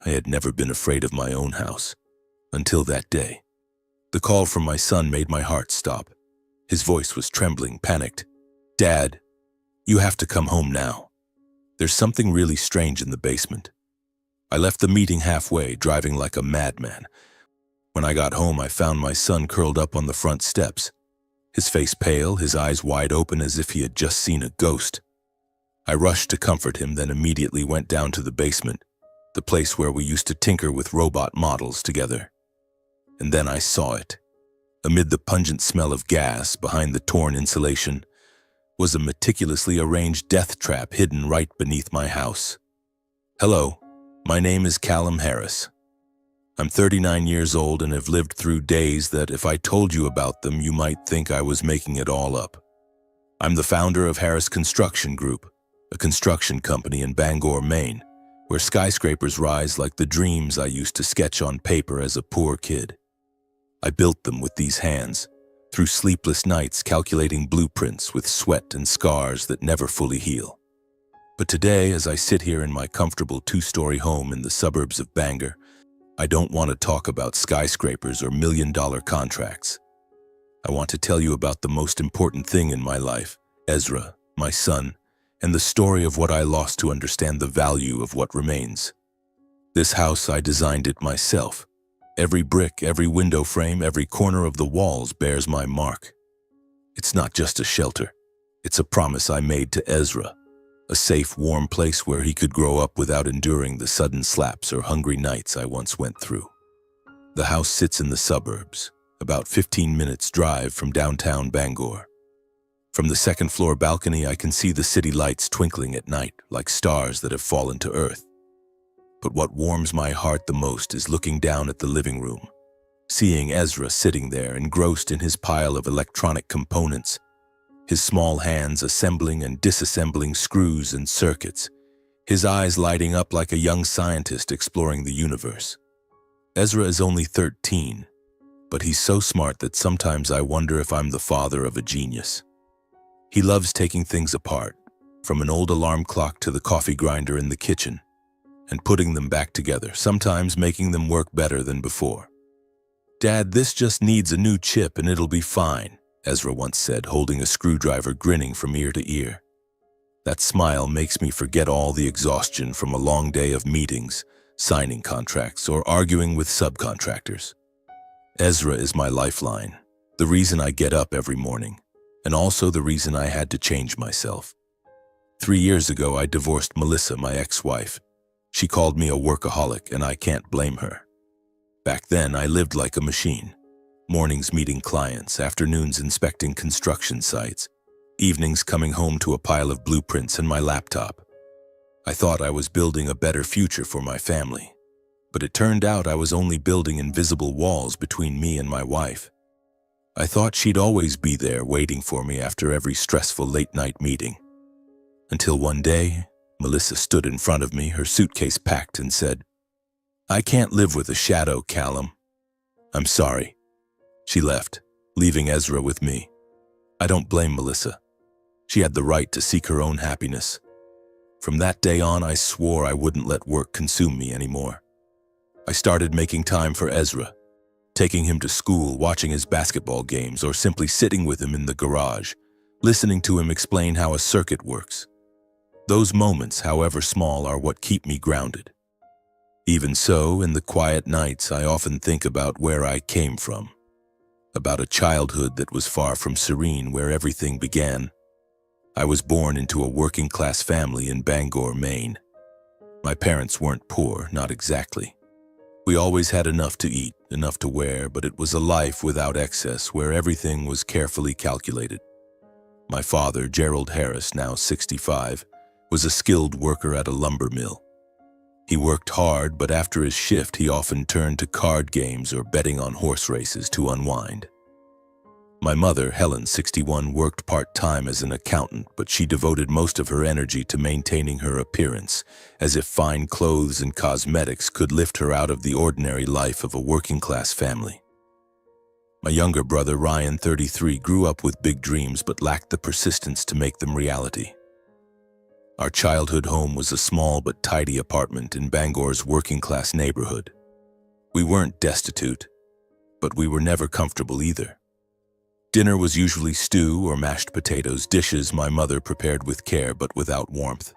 I had never been afraid of my own house, until that day. The call from my son made my heart stop. His voice was trembling, panicked. "Dad, you have to come home now. There's something really strange in the basement." I left the meeting halfway, driving like a madman. When I got home, I found my son curled up on the front steps, his face pale, his eyes wide open as if he had just seen a ghost. I rushed to comfort him, then immediately went down to the basement, the place where we used to tinker with robot models together. And then I saw it. Amid the pungent smell of gas, behind the torn insulation, was a meticulously arranged death trap hidden right beneath my house. "Hello, my name is Callum Harris. I'm 39 years old and have lived through days that if I told you about them, you might think I was making it all up. I'm the founder of Harris Construction Group, a construction company in Bangor, Maine, where skyscrapers rise like the dreams I used to sketch on paper as a poor kid. I built them with these hands, through sleepless nights calculating blueprints with sweat and scars that never fully heal. But today, as I sit here in my comfortable two-story home in the suburbs of Bangor, I don't want to talk about skyscrapers or million-dollar contracts. I want to tell you about the most important thing in my life, Ezra, my son, and the story of what I lost to understand the value of what remains. This house, I designed it myself. Every brick, every window frame, every corner of the walls bears my mark. It's not just a shelter. It's a promise I made to Ezra, a safe, warm place where he could grow up without enduring the sudden slaps or hungry nights I once went through. The house sits in the suburbs, about 15 minutes drive from downtown Bangor. From the second-floor balcony, I can see the city lights twinkling at night like stars that have fallen to earth. But what warms my heart the most is looking down at the living room, seeing Ezra sitting there engrossed in his pile of electronic components, his small hands assembling and disassembling screws and circuits, his eyes lighting up like a young scientist exploring the universe. Ezra is only 13, but he's so smart that sometimes I wonder if I'm the father of a genius. He loves taking things apart, from an old alarm clock to the coffee grinder in the kitchen, and putting them back together, sometimes making them work better than before. "Dad, this just needs a new chip and it'll be fine," Ezra once said, holding a screwdriver, grinning from ear to ear. That smile makes me forget all the exhaustion from a long day of meetings, signing contracts, or arguing with subcontractors. Ezra is my lifeline, the reason I get up every morning, and also the reason I had to change myself. 3 years ago, I divorced Melissa, my ex-wife. She called me a workaholic, and I can't blame her. Back then, I lived like a machine. Mornings meeting clients, afternoons inspecting construction sites, evenings coming home to a pile of blueprints and my laptop. I thought I was building a better future for my family, but it turned out I was only building invisible walls between me and my wife. I thought she'd always be there waiting for me after every stressful late-night meeting. Until one day, Melissa stood in front of me, her suitcase packed, and said, "I can't live with a shadow, Callum. I'm sorry." She left, leaving Ezra with me. I don't blame Melissa. She had the right to seek her own happiness. From that day on, I swore I wouldn't let work consume me anymore. I started making time for Ezra, taking him to school, watching his basketball games, or simply sitting with him in the garage, listening to him explain how a circuit works. Those moments, however small, are what keep me grounded. Even so, in the quiet nights, I often think about where I came from, about a childhood that was far from serene, where everything began. I was born into a working-class family in Bangor, Maine. My parents weren't poor, not exactly. We always had enough to eat, enough to wear, but it was a life without excess, where everything was carefully calculated. My father, Gerald Harris, now 65, was a skilled worker at a lumber mill. He worked hard, but after his shift, he often turned to card games or betting on horse races to unwind. My mother, Helen, 61, worked part-time as an accountant, but she devoted most of her energy to maintaining her appearance, as if fine clothes and cosmetics could lift her out of the ordinary life of a working-class family. My younger brother, Ryan, 33, grew up with big dreams but lacked the persistence to make them reality. Our childhood home was a small but tidy apartment in Bangor's working-class neighborhood. We weren't destitute, but we were never comfortable either. Dinner was usually stew or mashed potatoes, dishes my mother prepared with care but without warmth.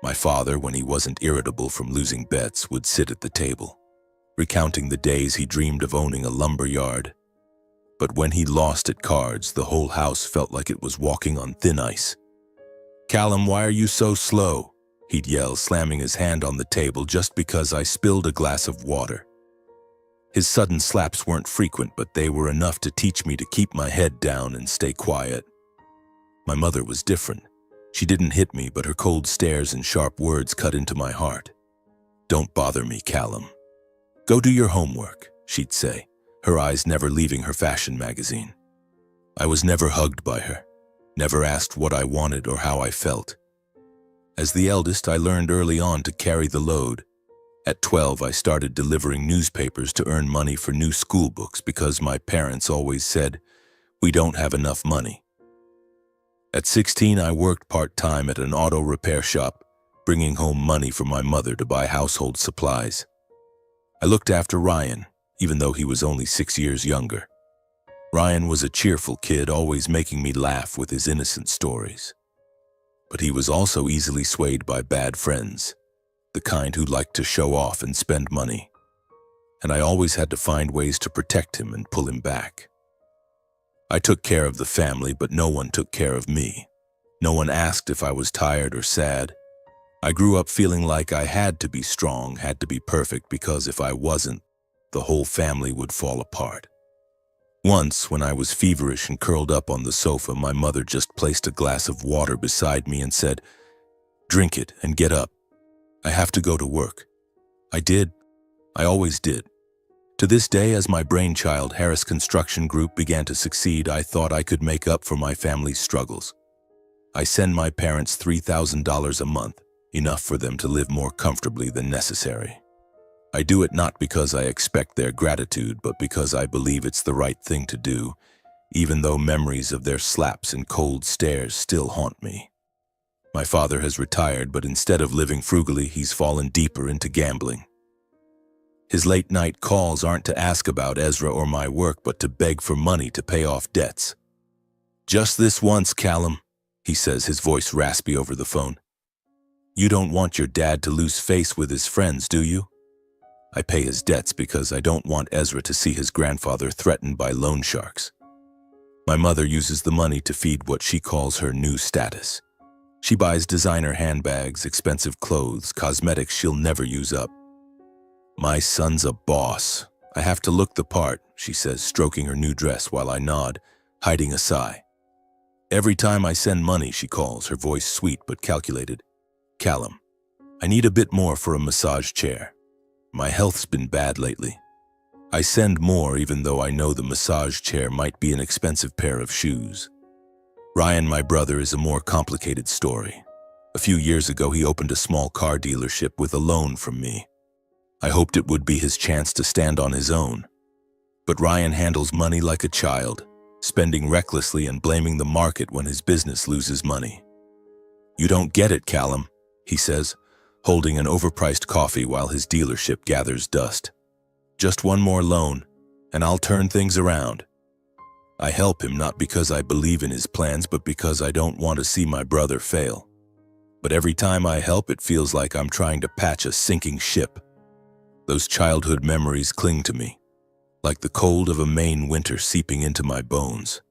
My father, when he wasn't irritable from losing bets, would sit at the table, recounting the days he dreamed of owning a lumber yard. But when he lost at cards, the whole house felt like it was walking on thin ice. "Callum, why are you so slow?" he'd yell, slamming his hand on the table just because I spilled a glass of water. His sudden slaps weren't frequent, but they were enough to teach me to keep my head down and stay quiet. My mother was different. She didn't hit me, but her cold stares and sharp words cut into my heart. "Don't bother me, Callum. Go do your homework," she'd say, her eyes never leaving her fashion magazine. I was never hugged by her, never asked what I wanted or how I felt. As the eldest, I learned early on to carry the load. At 12, I started delivering newspapers to earn money for new school books because my parents always said, "We don't have enough money." At 16, I worked part-time at an auto repair shop, bringing home money for my mother to buy household supplies. I looked after Ryan, even though he was only 6 years younger. Ryan was a cheerful kid, always making me laugh with his innocent stories. But he was also easily swayed by bad friends, the kind who liked to show off and spend money. And I always had to find ways to protect him and pull him back. I took care of the family, but no one took care of me. No one asked if I was tired or sad. I grew up feeling like I had to be strong, had to be perfect, because if I wasn't, the whole family would fall apart. Once, when I was feverish and curled up on the sofa, my mother just placed a glass of water beside me and said, "Drink it and get up. I have to go to work." I did. I always did. To this day, as my brainchild, Harris Construction Group, began to succeed, I thought I could make up for my family's struggles. I send my parents $3,000 a month, enough for them to live more comfortably than necessary. I do it not because I expect their gratitude, but because I believe it's the right thing to do, even though memories of their slaps and cold stares still haunt me. My father has retired, but instead of living frugally, he's fallen deeper into gambling. His late-night calls aren't to ask about Ezra or my work, but to beg for money to pay off debts. "Just this once, Callum," he says, his voice raspy over the phone. "You don't want your dad to lose face with his friends, do you?" I pay his debts because I don't want Ezra to see his grandfather threatened by loan sharks. My mother uses the money to feed what she calls her new status. She buys designer handbags, expensive clothes, cosmetics she'll never use up. "My son's a boss. I have to look the part," she says, stroking her new dress while I nod, hiding a sigh. Every time I send money, she calls, her voice sweet but calculated. "Callum, I need a bit more for a massage chair. My health's been bad lately." I send more even though I know the massage chair might be an expensive pair of shoes. Ryan, my brother, is a more complicated story. A few years ago, he opened a small car dealership with a loan from me. I hoped it would be his chance to stand on his own. But Ryan handles money like a child, spending recklessly and blaming the market when his business loses money. "You don't get it, Callum," he says, holding an overpriced coffee while his dealership gathers dust. "Just one more loan, and I'll turn things around." I help him not because I believe in his plans, but because I don't want to see my brother fail. But every time I help, it feels like I'm trying to patch a sinking ship. Those childhood memories cling to me, like the cold of a Maine winter seeping into my bones.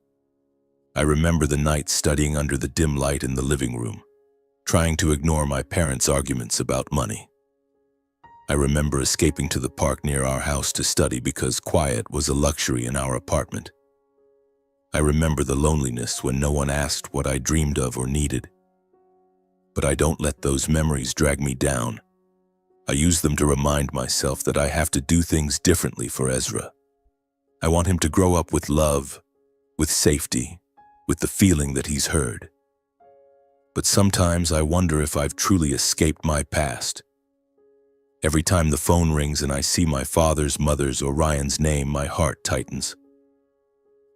I remember the nights studying under the dim light in the living room, trying to ignore my parents' arguments about money. I remember escaping to the park near our house to study because quiet was a luxury in our apartment. I remember the loneliness when no one asked what I dreamed of or needed. But I don't let those memories drag me down. I use them to remind myself that I have to do things differently for Ezra. I want him to grow up with love, with safety, with the feeling that he's heard. But sometimes I wonder if I've truly escaped my past. Every time the phone rings and I see my father's, mother's, or Ryan's name, my heart tightens.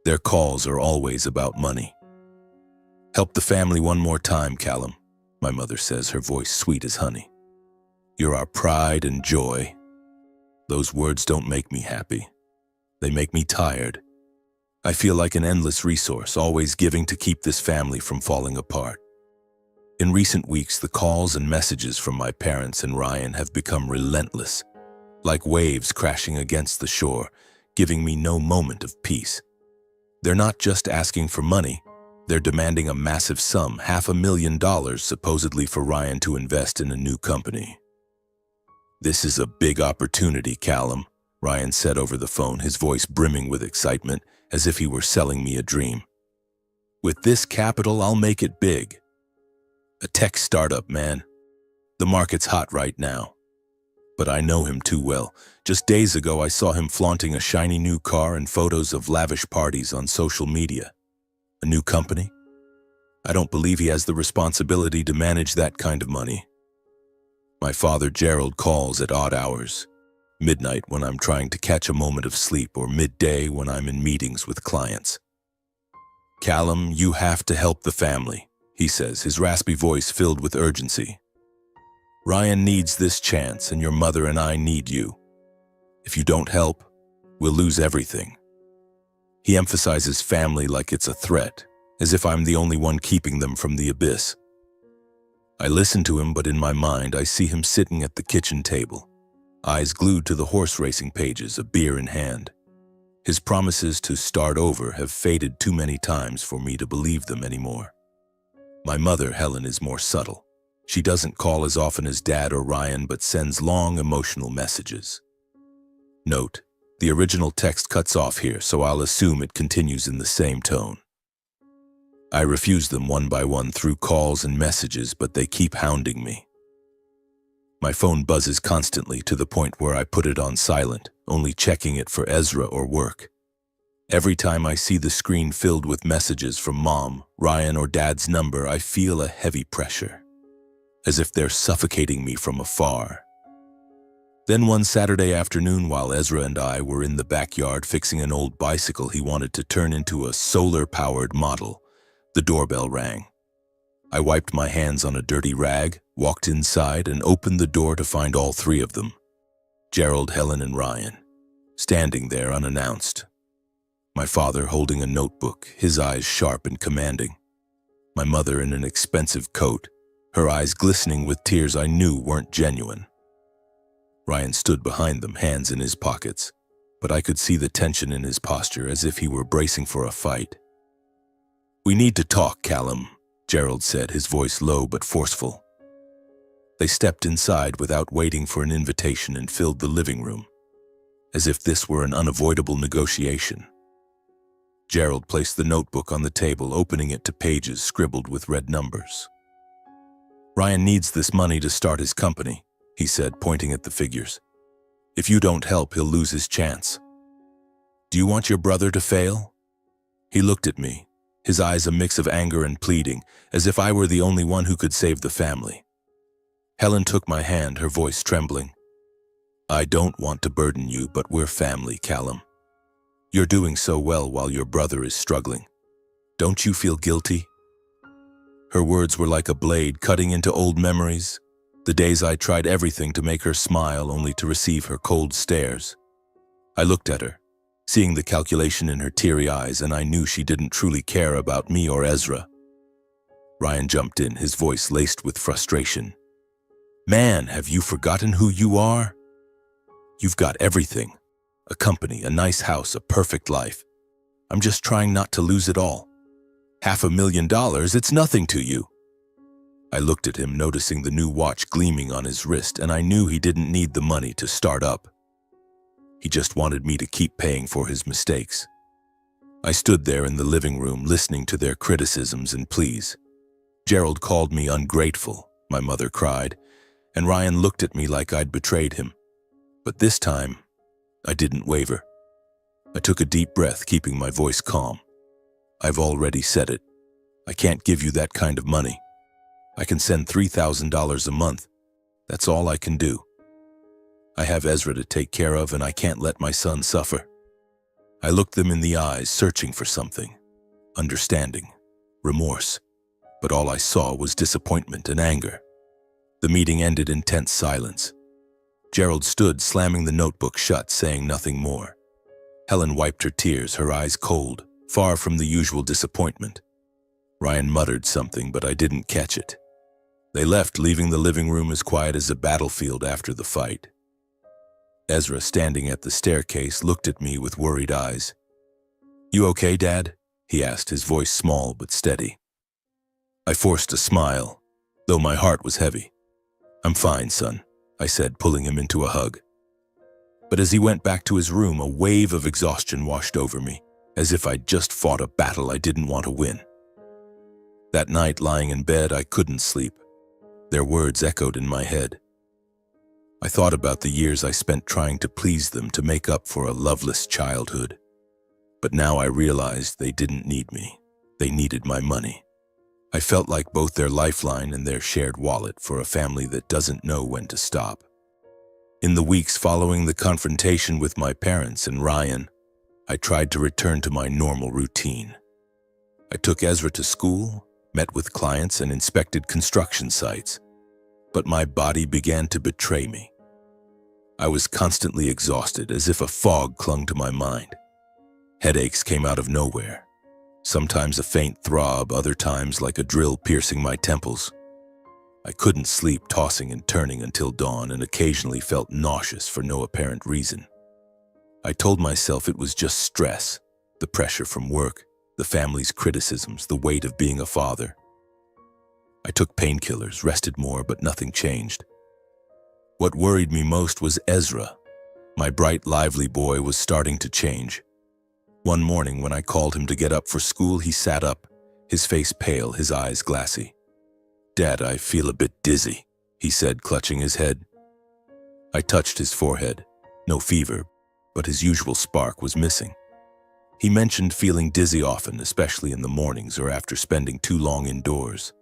Their calls are always about money. "Help the family one more time, Callum. my mother says, her voice sweet as honey. You're our pride and joy. Those words don't make me happy. They make me tired. I feel like an endless resource, always giving to keep this family from falling apart. In recent weeks, the calls and messages from my parents and Ryan have become relentless, like waves crashing against the shore, giving me no moment of peace. They're not just asking for money, they're demanding a massive sum, $500,000 supposedly for Ryan to invest in a new company. This is a big opportunity, Callum, Ryan said over the phone, his voice brimming with excitement, as if he were selling me a dream. With this capital, I'll make it big. A tech startup, man. The market's hot right now. But I know him too well. Just days ago, I saw him flaunting a shiny new car and photos of lavish parties on social media. A new company? I don't believe he has the responsibility to manage that kind of money. My father, Gerald, calls at odd hours. Midnight when I'm trying to catch a moment of sleep, or midday when I'm in meetings with clients. Callum, you have to help the family, he says, his raspy voice filled with urgency. Ryan needs this chance, and your mother and I need you. If you don't help, we'll lose everything. He emphasizes family like it's a threat, as if I'm the only one keeping them from the abyss. I listen to him, but in my mind I see him sitting at the kitchen table, eyes glued to the horse racing pages, a beer in hand. His promises to start over have faded too many times for me to believe them anymore. My mother, Helen, is more subtle. She doesn't call as often as Dad or Ryan, but sends long, emotional messages. Note, the original text cuts off here, so I'll assume it continues in the same tone. I refuse them one by one through calls and messages, but they keep hounding me. My phone buzzes constantly to the point where I put it on silent, only checking it for Ezra or work. Every time I see the screen filled with messages from Mom, Ryan, or Dad's number, I feel a heavy pressure, as if they're suffocating me from afar. Then one Saturday afternoon, while Ezra and I were in the backyard fixing an old bicycle he wanted to turn into a solar-powered model, the doorbell rang. I wiped my hands on a dirty rag, walked inside, and opened the door to find all three of them, Gerald, Helen, and Ryan, standing there unannounced. My father holding a notebook, his eyes sharp and commanding. My mother in an expensive coat, her eyes glistening with tears I knew weren't genuine. Ryan stood behind them, hands in his pockets, but I could see the tension in his posture, as if he were bracing for a fight. "We need to talk, Callum," Gerald said, his voice low but forceful. They stepped inside without waiting for an invitation and filled the living room, as if this were an unavoidable negotiation. Gerald placed the notebook on the table, opening it to pages scribbled with red numbers. "Ryan needs this money to start his company," he said, pointing at the figures. "If you don't help, he'll lose his chance. Do you want your brother to fail?" He looked at me, his eyes a mix of anger and pleading, as if I were the only one who could save the family. Helen took my hand, her voice trembling. "I don't want to burden you, but we're family, Callum. You're doing so well while your brother is struggling. Don't you feel guilty?" Her words were like a blade cutting into old memories, the days I tried everything to make her smile only to receive her cold stares. I looked at her, seeing the calculation in her teary eyes, and I knew she didn't truly care about me or Ezra. Ryan jumped in, his voice laced with frustration. "Man, have you forgotten who you are? You've got everything. A company, a nice house, a perfect life. I'm just trying not to lose it all. $500,000, it's nothing to you." I looked at him, noticing the new watch gleaming on his wrist, and I knew he didn't need the money to start up. He just wanted me to keep paying for his mistakes. I stood there in the living room, listening to their criticisms and pleas. Gerald called me ungrateful, my mother cried, and Ryan looked at me like I'd betrayed him. But this time, I didn't waver. I took a deep breath, keeping my voice calm. "I've already said it. I can't give you that kind of money. I can send $3,000 a month. That's all I can do. I have Ezra to take care of, and I can't let my son suffer." I looked them in the eyes, searching for something. Understanding. Remorse. but all I saw was disappointment and anger. The meeting ended in tense silence. Gerald stood, slamming the notebook shut, saying nothing more. Helen wiped her tears, her eyes cold, far from the usual disappointment. Ryan muttered something, but I didn't catch it. They left, leaving the living room as quiet as a battlefield after the fight. Ezra, standing at the staircase, looked at me with worried eyes. "You okay, Dad?" he asked, his voice small but steady. I forced a smile, though my heart was heavy. "I'm fine, son," I said, pulling him into a hug. But as he went back to his room, a wave of exhaustion washed over me, as if I'd just fought a battle I didn't want to win. That night, lying in bed, I couldn't sleep. Their words echoed in my head. I thought about the years I spent trying to please them, to make up for a loveless childhood. But now I realized they didn't need me. They needed my money. I felt like both their lifeline and their shared wallet for a family that doesn't know when to stop. In the weeks following the confrontation with my parents and Ryan, I tried to return to my normal routine. I took Ezra to school, met with clients, and inspected construction sites. But my body began to betray me. I was constantly exhausted, as if a fog clung to my mind. Headaches came out of nowhere. Sometimes a faint throb, other times like a drill piercing my temples. I couldn't sleep, tossing and turning until dawn, and occasionally felt nauseous for no apparent reason. I told myself it was just stress, the pressure from work, the family's criticisms, the weight of being a father. I took painkillers, rested more, but nothing changed. What worried me most was Ezra. My bright, lively boy was starting to change. One morning when I called him to get up for school, he sat up, his face pale, his eyes glassy. "Dad, I feel a bit dizzy," he said, clutching his head. I touched his forehead. No fever, but his usual spark was missing. He mentioned feeling dizzy often, especially in the mornings or after spending too long indoors.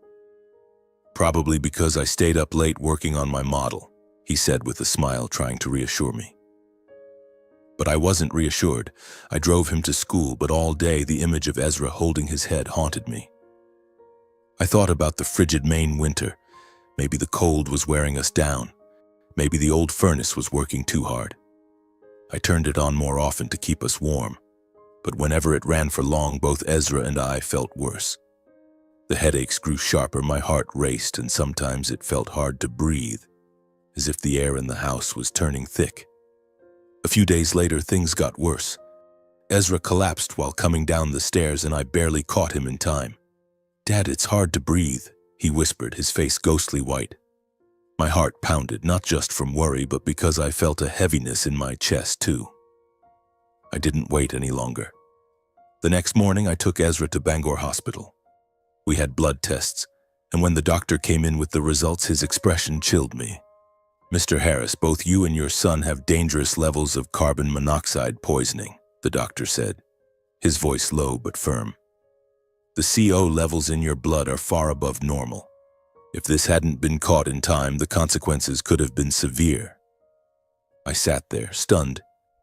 "Probably because I stayed up late working on my model," he said with a smile, trying to reassure me. But I wasn't reassured. I drove him to school, but all day the image of Ezra holding his head haunted me. I thought about the frigid Maine winter. Maybe the cold was wearing us down. Maybe the old furnace was working too hard. I turned it on more often to keep us warm. But whenever it ran for long, both Ezra and I felt worse. The headaches grew sharper, my heart raced, and sometimes it felt hard to breathe, as if the air in the house was turning thick. A few days later, things got worse. Ezra collapsed while coming down the stairs, and I barely caught him in time. "Dad, it's hard to breathe," he whispered, his face ghostly white. My heart pounded, not just from worry, but because I felt a heaviness in my chest, too. I didn't wait any longer. The next morning, I took Ezra to Bangor Hospital. We had blood tests, and when the doctor came in with the results, his expression chilled me. "Mr. Harris, both you and your son have dangerous levels of carbon monoxide poisoning," the doctor said, his voice low but firm. "The CO levels in your blood are far above normal. If this hadn't been caught in time, the consequences could have been severe." I sat there, stunned,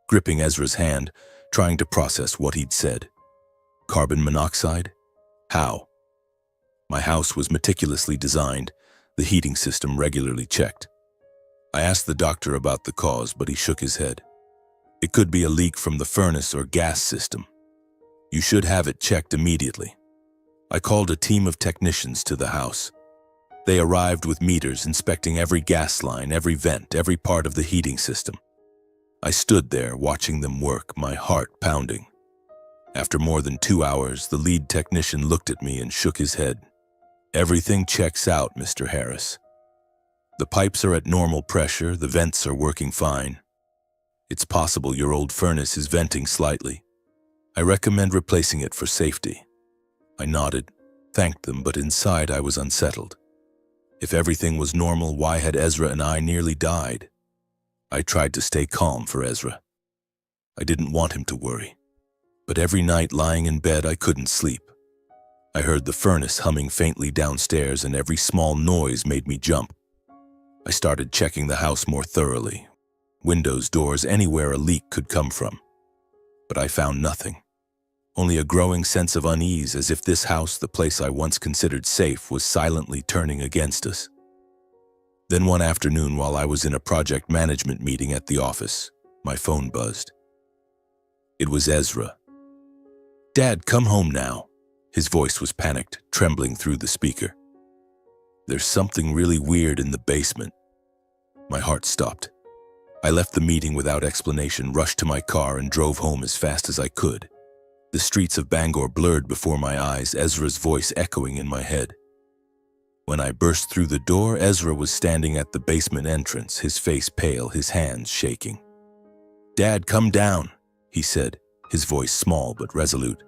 gripping Ezra's hand, trying to process what he'd said. Carbon monoxide? How? My house was meticulously designed, the heating system regularly checked. I asked the doctor about the cause, but he shook his head. "It could be a leak from the furnace or gas system. You should have it checked immediately." I called a team of technicians to the house. They arrived with meters, inspecting every gas line, every vent, every part of the heating system. I stood there, watching them work, my heart pounding. After more than 2 hours, the lead technician looked at me and shook his head. "Everything checks out, Mr. Harris. The pipes are at normal pressure, the vents are working fine. It's possible your old furnace is venting slightly. I recommend replacing it for safety." I nodded, thanked them, but inside I was unsettled. If everything was normal, why had Ezra and I nearly died? I tried to stay calm for Ezra. I didn't want him to worry. But every night lying in bed, I couldn't sleep. I heard the furnace humming faintly downstairs, and every small noise made me jump. I started checking the house more thoroughly. Windows, doors, anywhere a leak could come from. But I found nothing. only a growing sense of unease, as if this house, the place I once considered safe, was silently turning against us. Then one afternoon, while I was in a project management meeting at the office, my phone buzzed. It was Ezra. "Dad, come home now." His voice was panicked, trembling through the speaker. "There's something really weird in the basement." My heart stopped. I left the meeting without explanation, rushed to my car, and drove home as fast as I could. The streets of Bangor blurred before my eyes, Ezra's voice echoing in my head. When I burst through the door, Ezra was standing at the basement entrance, his face pale, his hands shaking. "Dad, come down," he said, his voice small but resolute.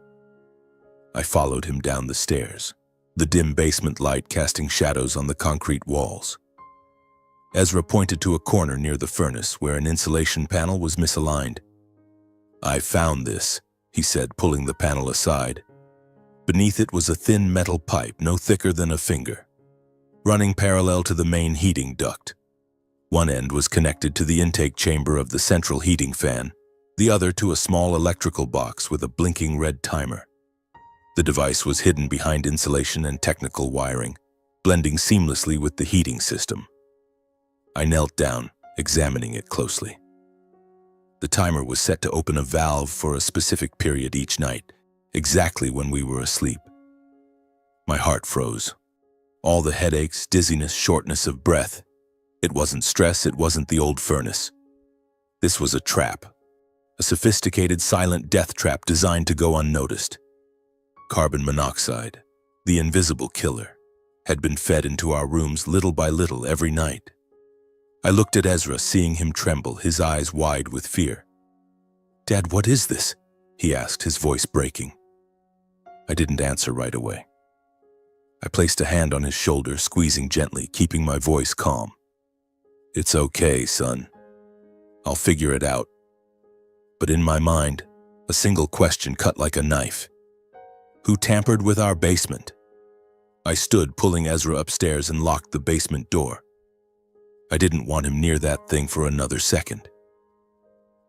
I followed him down the stairs, the dim basement light casting shadows on the concrete walls. Ezra pointed to a corner near the furnace where an insulation panel was misaligned. "I found this," he said, pulling the panel aside. Beneath it was a thin metal pipe, no thicker than a finger, running parallel to the main heating duct. One end was connected to the intake chamber of the central heating fan, the other to a small electrical box with a blinking red timer. The device was hidden behind insulation and technical wiring, blending seamlessly with the heating system. I knelt down, examining it closely. The timer was set to open a valve for a specific period each night, exactly when we were asleep. My heart froze. All the headaches, dizziness, shortness of breath. It wasn't stress, it wasn't the old furnace. This was a trap, a sophisticated silent death trap designed to go unnoticed. Carbon monoxide, the invisible killer, had been fed into our rooms little by little every night. I looked at Ezra, seeing him tremble, his eyes wide with fear. "Dad, what is this?" he asked, his voice breaking. I didn't answer right away. I placed a hand on his shoulder, squeezing gently, keeping my voice calm. "It's okay, son. I'll figure it out." But in my mind, a single question cut like a knife. Who tampered with our basement? I stood, pulling Ezra upstairs, and locked the basement door. I didn't want him near that thing for another second.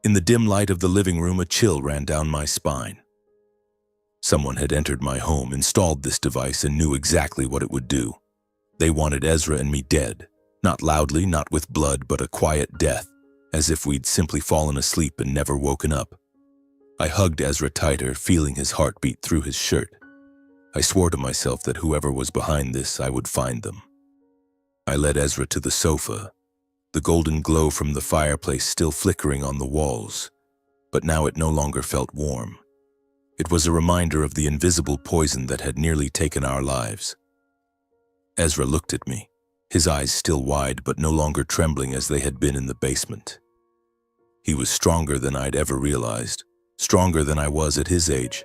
In the dim light of the living room, a chill ran down my spine. Someone had entered my home, installed this device, and knew exactly what it would do. They wanted Ezra and me dead, not loudly, not with blood, but a quiet death, as if we'd simply fallen asleep and never woken up. I hugged Ezra tighter, feeling his heart beat through his shirt. I swore to myself that whoever was behind this, I would find them. I led Ezra to the sofa, the golden glow from the fireplace still flickering on the walls, but now it no longer felt warm. It was a reminder of the invisible poison that had nearly taken our lives. Ezra looked at me, his eyes still wide but no longer trembling as they had been in the basement. He was stronger than I'd ever realized, stronger than I was at his age.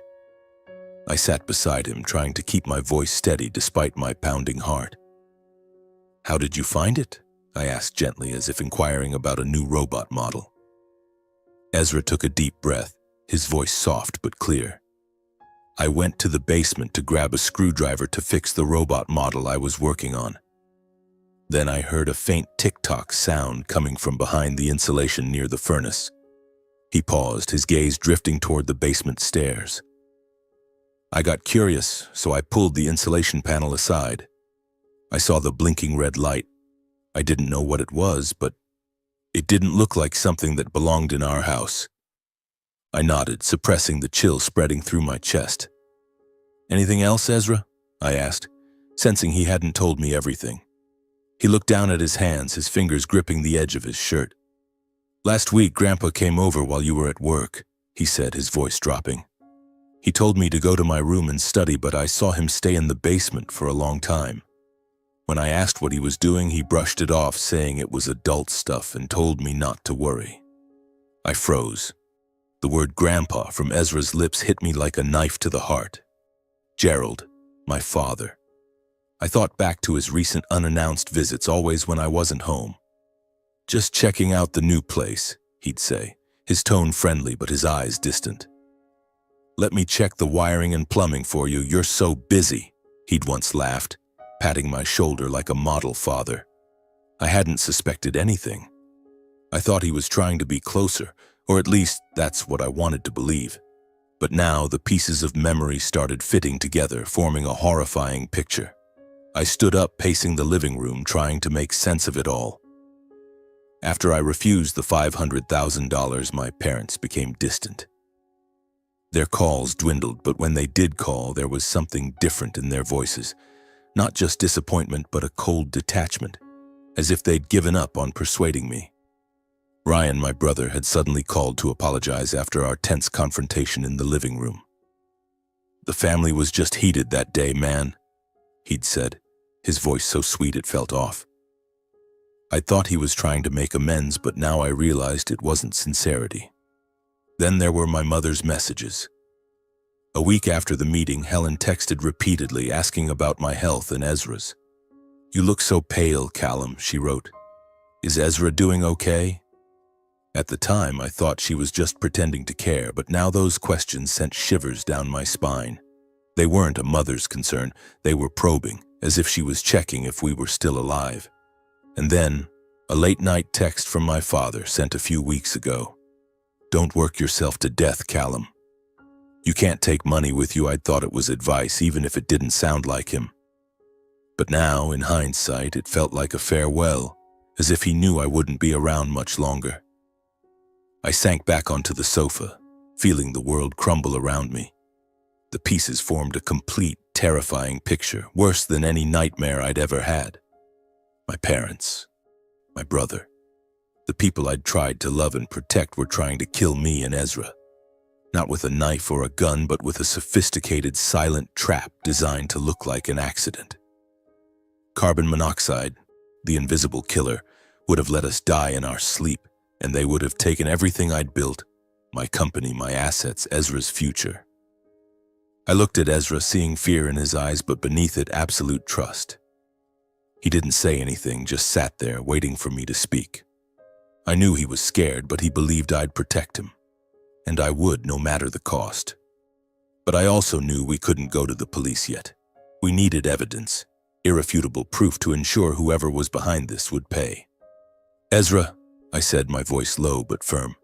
I sat beside him, trying to keep my voice steady despite my pounding heart. "How did you find it?" I asked gently, as if inquiring about a new robot model. Ezra took a deep breath, his voice soft but clear. "I went to the basement to grab a screwdriver to fix the robot model I was working on. Then I heard a faint tick-tock sound coming from behind the insulation near the furnace." He paused, his gaze drifting toward the basement stairs. "I got curious, so I pulled the insulation panel aside. I saw the blinking red light. I didn't know what it was, but it didn't look like something that belonged in our house." I nodded, suppressing the chill spreading through my chest. "Anything else, Ezra?" I asked, sensing he hadn't told me everything. He looked down at his hands, his fingers gripping the edge of his shirt. "Last week, Grandpa came over while you were at work," he said, his voice dropping. "He told me to go to my room and study, but I saw him stay in the basement for a long time. When I asked what he was doing, he brushed it off, saying it was adult stuff, and told me not to worry." I froze. The word grandpa from Ezra's lips hit me like a knife to the heart. Gerald, my father. I thought back to his recent unannounced visits, always when I wasn't home. "Just checking out the new place," he'd say, his tone friendly but his eyes distant. "Let me check the wiring and plumbing for you, you're so busy," he'd once laughed, patting my shoulder like a model father. I hadn't suspected anything. I thought he was trying to be closer, or at least that's what I wanted to believe. But now the pieces of memory started fitting together, forming a horrifying picture. I stood up, pacing the living room, trying to make sense of it all. After I refused the $500,000, my parents became distant. Their calls dwindled, but when they did call, there was something different in their voices. Not just disappointment, but a cold detachment, as if they'd given up on persuading me. Ryan, my brother, had suddenly called to apologize after our tense confrontation in the living room. "The family was just heated that day, man," he'd said, his voice so sweet it felt off. I thought he was trying to make amends, but now I realized it wasn't sincerity. Then there were my mother's messages. A week after the meeting, Helen texted repeatedly, asking about my health and Ezra's. "You look so pale, Callum," she wrote. "Is Ezra doing okay?" At the time, I thought she was just pretending to care, but now those questions sent shivers down my spine. They weren't a mother's concern, they were probing, as if she was checking if we were still alive. And then, a late-night text from my father sent a few weeks ago. "Don't work yourself to death, Callum. You can't take money with you." I'd thought it was advice, even if it didn't sound like him. But now, in hindsight, it felt like a farewell, as if he knew I wouldn't be around much longer. I sank back onto the sofa, feeling the world crumble around me. The pieces formed a complete, terrifying picture, worse than any nightmare I'd ever had. My parents, my brother, the people I'd tried to love and protect were trying to kill me and Ezra. Not with a knife or a gun, but with a sophisticated, silent trap designed to look like an accident. Carbon monoxide, the invisible killer, would have let us die in our sleep, and they would have taken everything I'd built, my company, my assets, Ezra's future. I looked at Ezra, seeing fear in his eyes, but beneath it, absolute trust. He didn't say anything, just sat there, waiting for me to speak. I knew he was scared, but he believed I'd protect him. And I would, no matter the cost. But I also knew we couldn't go to the police yet. We needed evidence, irrefutable proof to ensure whoever was behind this would pay. "Ezra," I said, my voice low but firm,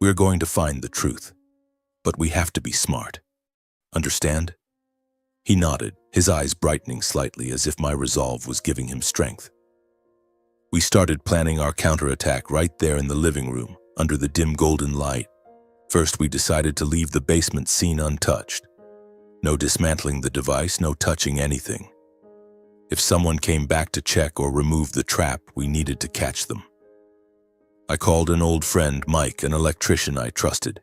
"we're going to find the truth. But we have to be smart. Understand?" He nodded, his eyes brightening slightly as if my resolve was giving him strength. We started planning our counterattack right there in the living room, under the dim golden light. First, we decided to leave the basement scene untouched. No dismantling the device, no touching anything. If someone came back to check or remove the trap, we needed to catch them. I called an old friend, Mike, an electrician I trusted.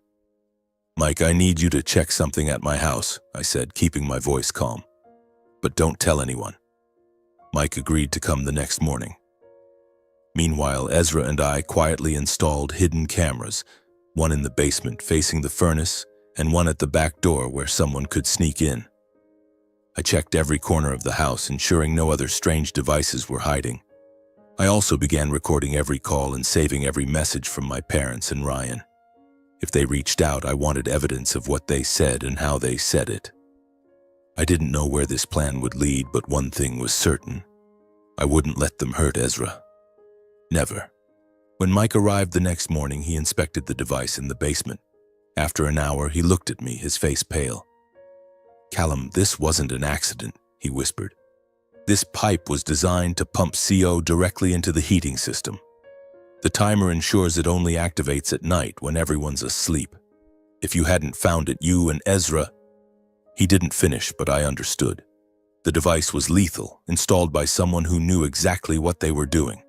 "Mike, I need you to check something at my house," I said, keeping my voice calm. "But don't tell anyone." Mike agreed to come the next morning. Meanwhile, Ezra and I quietly installed hidden cameras, one in the basement facing the furnace and one at the back door where someone could sneak in. I checked every corner of the house, ensuring no other strange devices were hiding. I also began recording every call and saving every message from my parents and Ryan. If they reached out, I wanted evidence of what they said and how they said it. I didn't know where this plan would lead, but one thing was certain. I wouldn't let them hurt Ezra. Never. When Mike arrived the next morning, he inspected the device in the basement. After an hour, he looked at me, his face pale. "Callum, this wasn't an accident," he whispered. "This pipe was designed to pump CO directly into the heating system. The timer ensures it only activates at night when everyone's asleep. If you hadn't found it, you and Ezra..." He didn't finish, but I understood. The device was lethal, installed by someone who knew exactly what they were doing.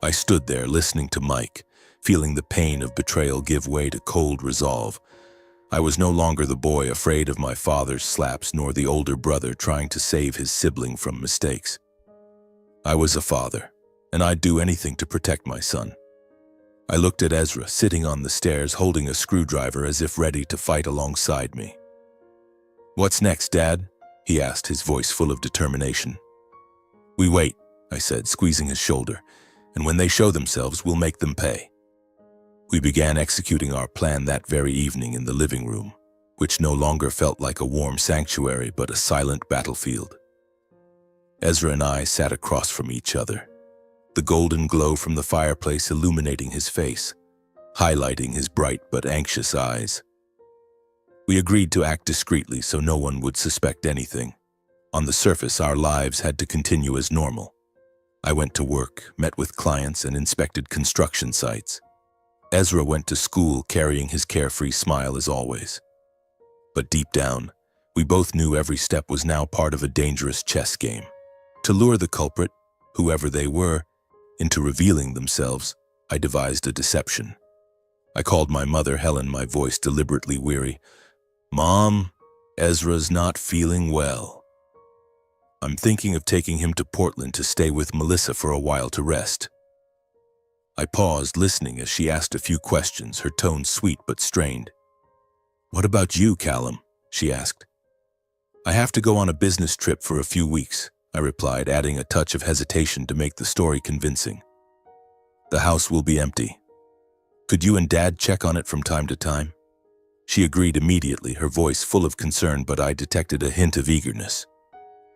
I stood there listening to Mike, feeling the pain of betrayal give way to cold resolve. I was no longer the boy afraid of my father's slaps, nor the older brother trying to save his sibling from mistakes. I was a father, and I'd do anything to protect my son. I looked at Ezra, sitting on the stairs holding a screwdriver as if ready to fight alongside me. "What's next, Dad?" he asked, his voice full of determination. "We wait," I said, squeezing his shoulder, "and when they show themselves, we'll make them pay." We began executing our plan that very evening in the living room, which no longer felt like a warm sanctuary but a silent battlefield. Ezra and I sat across from each other, the golden glow from the fireplace illuminating his face, highlighting his bright but anxious eyes. We agreed to act discreetly so no one would suspect anything. On the surface, our lives had to continue as normal. I went to work, met with clients, and inspected construction sites. Ezra went to school carrying his carefree smile as always. But deep down, we both knew every step was now part of a dangerous chess game. To lure the culprit, whoever they were, into revealing themselves, I devised a deception. I called my mother, Helen, my voice deliberately weary. "Mom, Ezra's not feeling well. I'm thinking of taking him to Portland to stay with Melissa for a while to rest." I paused, listening as she asked a few questions, her tone sweet but strained. "What about you, Callum?" she asked. "I have to go on a business trip for a few weeks," I replied, adding a touch of hesitation to make the story convincing. "The house will be empty. Could you and Dad check on it from time to time?" She agreed immediately, her voice full of concern, but I detected a hint of eagerness.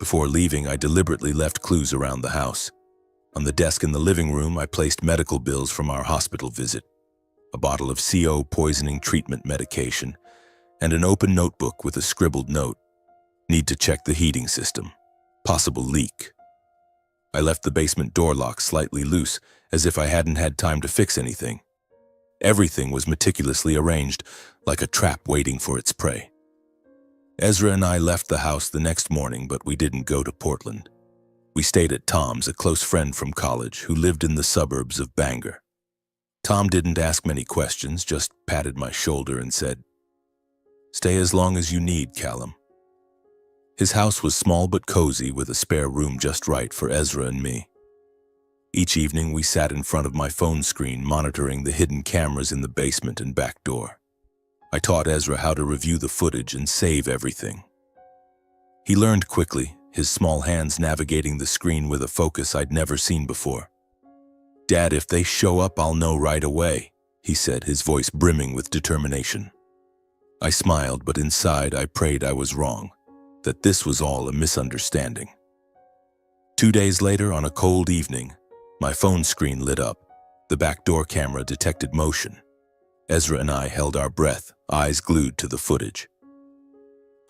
Before leaving, I deliberately left clues around the house. On the desk in the living room, I placed medical bills from our hospital visit, a bottle of CO poisoning treatment medication, and an open notebook with a scribbled note. "Need to check the heating system. Possible leak." I left the basement door lock slightly loose, as if I hadn't had time to fix anything. Everything was meticulously arranged, like a trap waiting for its prey. Ezra and I left the house the next morning, but we didn't go to Portland. We stayed at Tom's, a close friend from college who lived in the suburbs of Bangor. Tom didn't ask many questions, just patted my shoulder and said, "Stay as long as you need, Callum." His house was small but cozy, with a spare room just right for Ezra and me. Each evening, we sat in front of my phone screen, monitoring the hidden cameras in the basement and back door. I taught Ezra how to review the footage and save everything. He learned quickly, his small hands navigating the screen with a focus I'd never seen before. "Dad, if they show up, I'll know right away," he said, his voice brimming with determination. I smiled, but inside I prayed I was wrong, that this was all a misunderstanding. 2 days later, on a cold evening, my phone screen lit up. The back door camera detected motion. Ezra and I held our breath, eyes glued to the footage.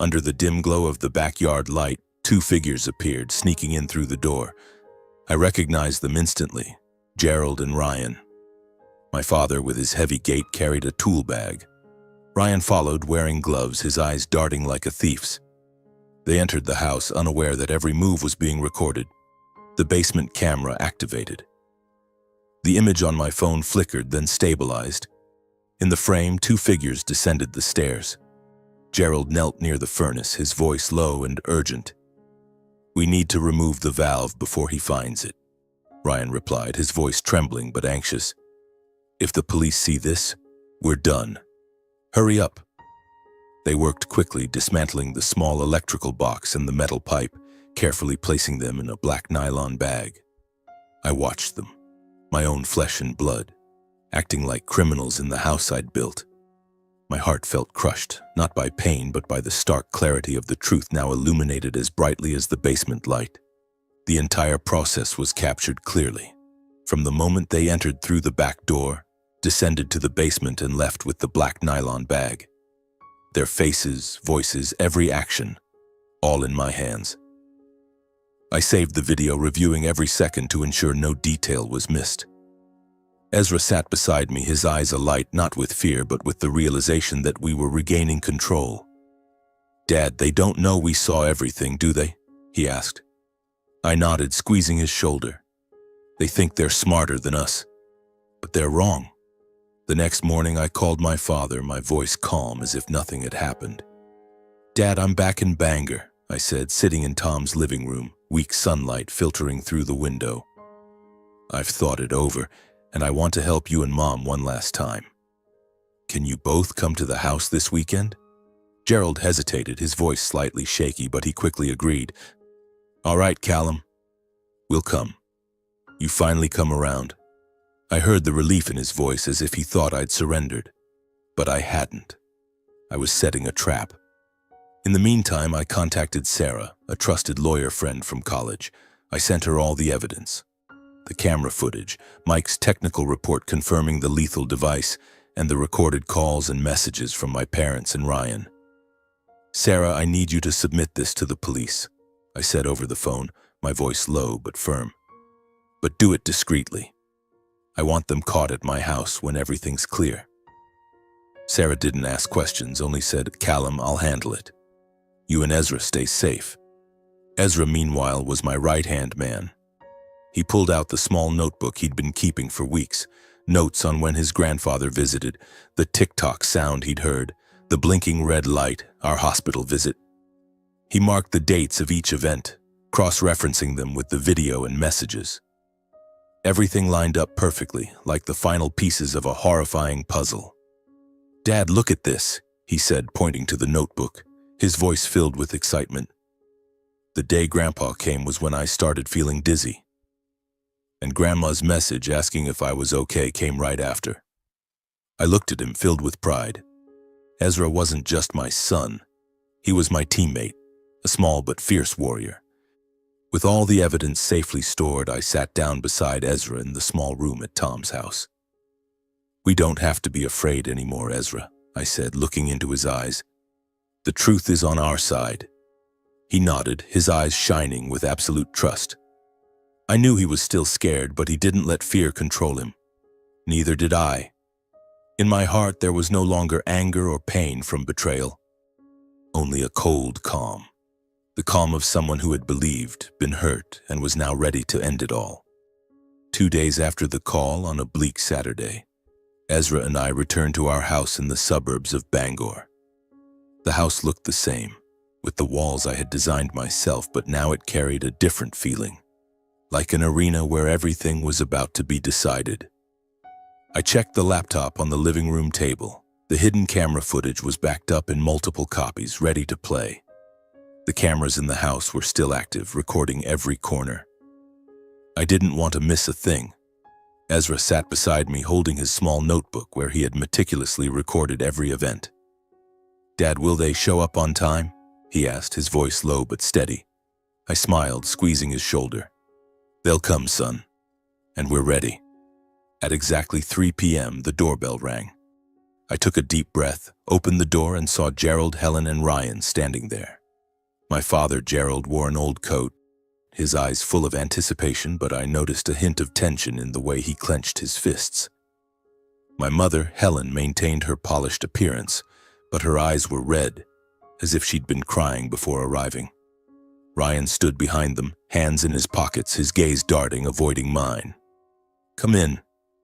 Under the dim glow of the backyard light, 2 figures appeared, sneaking in through the door. I recognized them instantly, Gerald and Ryan. My father, with his heavy gait, carried a tool bag. Ryan followed, wearing gloves, his eyes darting like a thief's. They entered the house, unaware that every move was being recorded. The basement camera activated. The image on my phone flickered, then stabilized. In the frame, 2 figures descended the stairs. Gerald knelt near the furnace, his voice low and urgent. "We need to remove the valve before he finds it," Ryan replied, his voice trembling but anxious. "If the police see this, we're done. Hurry up." They worked quickly, dismantling the small electrical box and the metal pipe, carefully placing them in a black nylon bag. I watched them, my own flesh and blood, acting like criminals in the house I'd built. My heart felt crushed, not by pain, but by the stark clarity of the truth now illuminated as brightly as the basement light. The entire process was captured clearly, from the moment they entered through the back door, descended to the basement, and left with the black nylon bag. Their faces, voices, every action, all in my hands. I saved the video, reviewing every second to ensure no detail was missed. Ezra sat beside me, his eyes alight, not with fear, but with the realization that we were regaining control. "Dad, they don't know we saw everything, do they?" he asked. I nodded, squeezing his shoulder. "They think they're smarter than us, but they're wrong." The next morning, I called my father, my voice calm as if nothing had happened. "Dad, I'm back in Bangor," I said, sitting in Tom's living room, weak sunlight filtering through the window. "I've thought it over, and I want to help you and Mom one last time. Can you both come to the house this weekend?" Gerald hesitated, his voice slightly shaky, but he quickly agreed. "All right, Callum. We'll come. You finally come around." I heard the relief in his voice, as if he thought I'd surrendered. But I hadn't. I was setting a trap. In the meantime, I contacted Sarah, a trusted lawyer friend from college. I sent her all the evidence. The camera footage, Mike's technical report confirming the lethal device, and the recorded calls and messages from my parents and Ryan. Sarah, I need you to submit this to the police, I said over the phone, my voice low but firm. But do it discreetly. I want them caught at my house when everything's clear. Sarah didn't ask questions, only said, Callum, I'll handle it. You and Ezra stay safe. Ezra, meanwhile, was my right-hand man. He pulled out the small notebook he'd been keeping for weeks, notes on when his grandfather visited, the tick-tock sound he'd heard, the blinking red light, our hospital visit. He marked the dates of each event, cross-referencing them with the video and messages. Everything lined up perfectly, like the final pieces of a horrifying puzzle. Dad, look at this, he said, pointing to the notebook, his voice filled with excitement. The day Grandpa came was when I started feeling dizzy. And Grandma's message asking if I was okay came right after. I looked at him, filled with pride. Ezra wasn't just my son. He was my teammate, a small but fierce warrior. With all the evidence safely stored, I sat down beside Ezra in the small room at Tom's house. We don't have to be afraid anymore, Ezra, I said, looking into his eyes. The truth is on our side. He nodded, his eyes shining with absolute trust. I knew he was still scared, but he didn't let fear control him. Neither did I. In my heart, there was no longer anger or pain from betrayal. Only a cold calm. The calm of someone who had believed, been hurt, and was now ready to end it all. 2 days after the call, on a bleak Saturday, Ezra and I returned to our house in the suburbs of Bangor. The house looked the same, with the walls I had designed myself, but now it carried a different feeling, like an arena where everything was about to be decided. I checked the laptop on the living room table. The hidden camera footage was backed up in multiple copies, ready to play. The cameras in the house were still active, recording every corner. I didn't want to miss a thing. Ezra sat beside me, holding his small notebook where he had meticulously recorded every event. Dad, will they show up on time? He asked, his voice low but steady. I smiled, squeezing his shoulder. They'll come, son. And we're ready. At exactly 3 p.m., the doorbell rang. I took a deep breath, opened the door, and saw Gerald, Helen, and Ryan standing there. My father, Gerald, wore an old coat, his eyes full of anticipation, but I noticed a hint of tension in the way he clenched his fists. My mother, Helen, maintained her polished appearance, but her eyes were red, as if she'd been crying before arriving. Ryan stood behind them, hands in his pockets, his gaze darting, avoiding mine. Come in,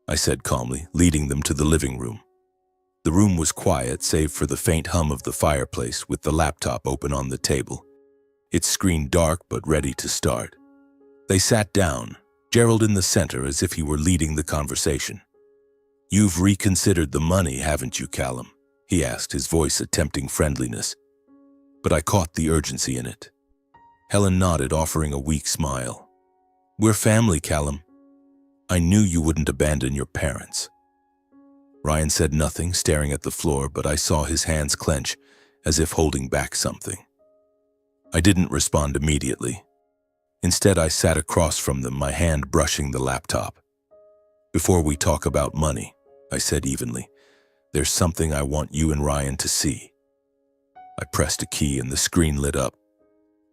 I said calmly, leading them to the living room. The room was quiet, save for the faint hum of the fireplace with the laptop open on the table, its screen dark but ready to start. They sat down, Gerald in the center as if he were leading the conversation. You've reconsidered the money, haven't you, Callum? He asked, his voice attempting friendliness. But I caught the urgency in it. Helen nodded, offering a weak smile. We're family, Callum. I knew you wouldn't abandon your parents. Ryan said nothing, staring at the floor, but I saw his hands clench, as if holding back something. I didn't respond immediately. Instead, I sat across from them, my hand brushing the laptop. Before we talk about money, I said evenly, there's something I want you and Ryan to see. I pressed a key and the screen lit up.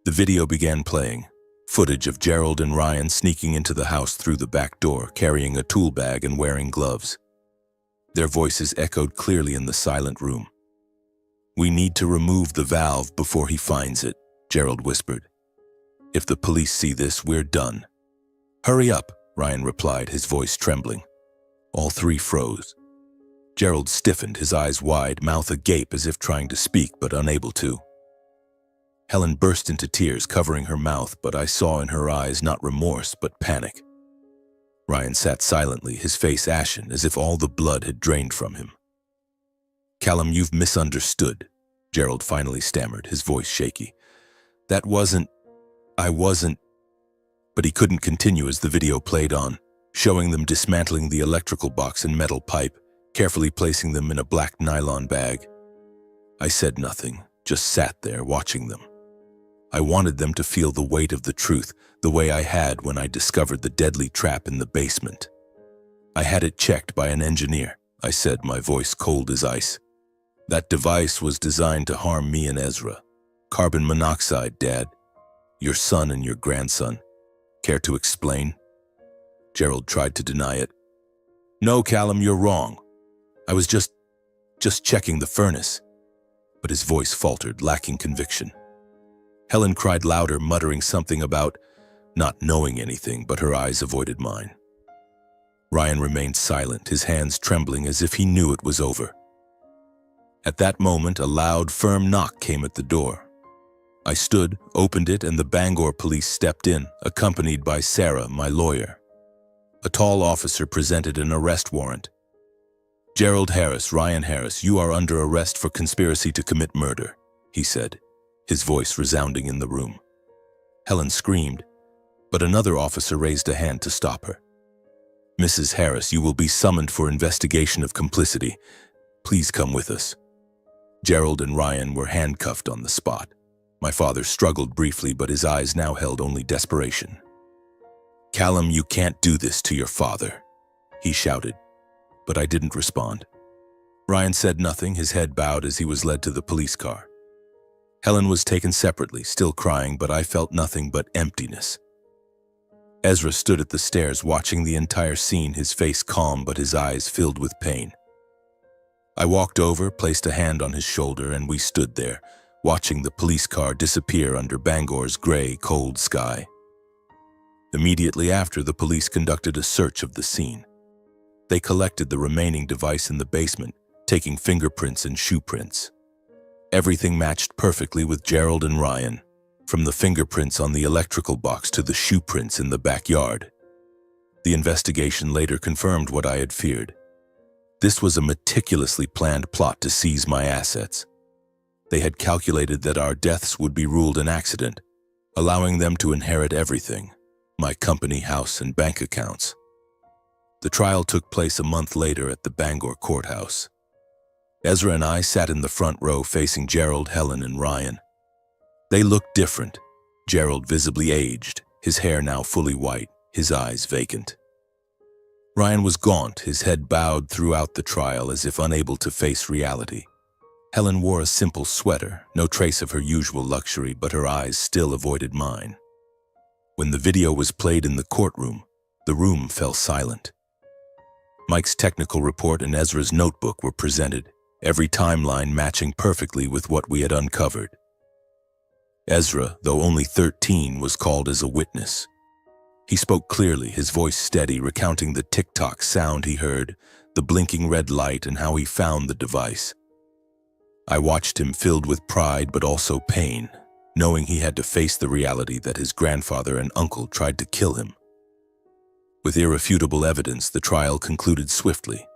The video began playing, footage of Gerald and Ryan sneaking into the house through the back door, carrying a tool bag and wearing gloves. Their voices echoed clearly in the silent room. We need to remove the valve before he finds it, Gerald whispered. If the police see this, we're done. Hurry up, Ryan replied, his voice trembling. All three froze. Gerald stiffened, his eyes wide, mouth agape as if trying to speak but unable to. Helen burst into tears, covering her mouth, but I saw in her eyes not remorse but panic. Ryan sat silently, his face ashen, as if all the blood had drained from him. Callum, you've misunderstood, Gerald finally stammered, his voice shaky. I wasn't... But he couldn't continue as the video played on, showing them dismantling the electrical box and metal pipe, carefully placing them in a black nylon bag. I said nothing, just sat there watching them. I wanted them to feel the weight of the truth, the way I had when I discovered the deadly trap in the basement. I had it checked by an engineer, I said, my voice cold as ice. That device was designed to harm me and Ezra, Carbon monoxide, Dad. Your son and your grandson. Care to explain? Gerald tried to deny it. No, Callum, you're wrong. I was just checking the furnace. But his voice faltered, lacking conviction. Helen cried louder, muttering something about not knowing anything, but her eyes avoided mine. Ryan remained silent, his hands trembling as if he knew it was over. At that moment, a loud, firm knock came at the door. I stood, opened it, and the Bangor police stepped in, accompanied by Sarah, my lawyer. A tall officer presented an arrest warrant. Gerald Harris, Ryan Harris, you are under arrest for conspiracy to commit murder, he said, his voice resounding in the room. Helen screamed, but another officer raised a hand to stop her. Mrs. Harris, you will be summoned for investigation of complicity. Please come with us. Gerald and Ryan were handcuffed on the spot. My father struggled briefly, but his eyes now held only desperation. Callum, you can't do this to your father, he shouted, but I didn't respond. Ryan said nothing, his head bowed as he was led to the police car. Helen was taken separately, still crying, but I felt nothing but emptiness. Ezra stood at the stairs watching the entire scene, his face calm but his eyes filled with pain. I walked over, placed a hand on his shoulder, and we stood there, watching the police car disappear under Bangor's gray, cold sky. Immediately after, the police conducted a search of the scene. They collected the remaining device in the basement, taking fingerprints and shoe prints. Everything matched perfectly with Gerald and Ryan, from the fingerprints on the electrical box to the shoe prints in the backyard. The investigation later confirmed what I had feared. This was a meticulously planned plot to seize my assets. They had calculated that our deaths would be ruled an accident, allowing them to inherit everything, my company, house, and bank accounts. The trial took place a month later at the Bangor courthouse. Ezra and I sat in the front row facing Gerald, Helen, and Ryan. They looked different. Gerald visibly aged, his hair now fully white, his eyes vacant. Ryan was gaunt, his head bowed throughout the trial as if unable to face reality. Helen wore a simple sweater, no trace of her usual luxury, but her eyes still avoided mine. When the video was played in the courtroom, the room fell silent. Mike's technical report and Ezra's notebook were presented, every timeline matching perfectly with what we had uncovered. Ezra, though only 13, was called as a witness. He spoke clearly, his voice steady, recounting the tick-tock sound he heard, the blinking red light, and how he found the device. I watched him filled with pride but also pain, knowing he had to face the reality that his grandfather and uncle tried to kill him. With irrefutable evidence, the trial concluded swiftly.